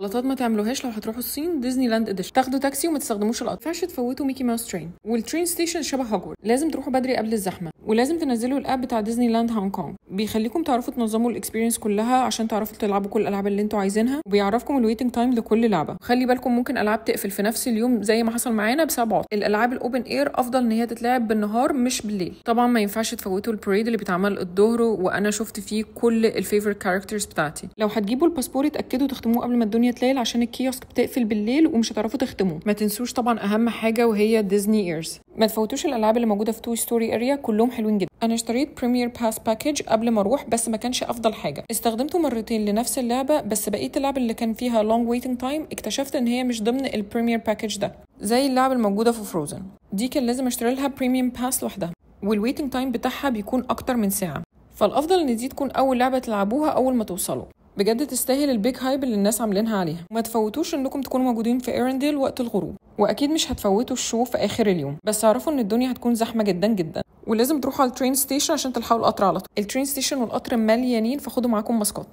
غلطات ما تعملوهاش لو هتروحوا الصين. ديزني لاند اديشن، تاخدوا تاكسي وما تستخدموش القطر، ما ينفعش تفوتوا ميكي ماوس ترين، والترين ستيشن شبه هوجورت، لازم تروحوا بدري قبل الزحمه، ولازم تنزلوا الاب بتاع ديزني لاند هونج كونج، بيخليكم تعرفوا تنظموا الاكسبيرينس كلها عشان تعرفوا تلعبوا كل الالعاب اللي انتوا عايزينها، وبيعرفكم الويتنج تايم لكل لعبه. خلي بالكم ممكن العاب تقفل في نفس اليوم زي ما حصل معانا بسبب عطل. الالعاب الاوبن اير افضل ان هي تتلعب بالنهار مش بالليل. طبعا ما ينفعش تفوتوا البريد اللي بيتعمل الظهر، وانا شفت فيه كل الفيفورت كاركترز بتاعتي. لو هتجيبوا الباسبور اتاكدوا تختموه قبل ما الدنيا تليل عشان الكيوسك بتقفل بالليل ومش هتعرفوا تختموه. ما تنسوش طبعا اهم حاجه وهي ديزني ايرز. ما تفوتوش الالعاب اللي موجوده في توي ستوري اريا، كلهم حلوين جدا. انا اشتريت بريمير باس باكج قبل ما اروح بس ما كانش افضل حاجه، استخدمته مرتين لنفس اللعبه، بس بقيه اللعب اللي كان فيها لونج ويتنج تايم اكتشفت ان هي مش ضمن البريمير باكج ده، زي اللعبه الموجوده في فروزن دي كان لازم اشتري لها بريميوم باس لوحدها، والويتنج تايم بتاعها بيكون اكتر من ساعه، فالافضل ان دي تكون اول لعبه تلعبوها اول ما توصلوا. بجد تستاهل البيج هايب اللي الناس عاملينها عليها. وما تفوتوش انكم تكونوا موجودين في ايرنديل وقت الغروب، واكيد مش هتفوتوا الشو في اخر اليوم، بس اعرفوا ان الدنيا هتكون زحمه جدا جدا، ولازم تروحوا على الترين ستيشن عشان تلحقوا القطر على طول. الترين ستيشن والقطر مليانين، فخدوا معاكم ماسكات.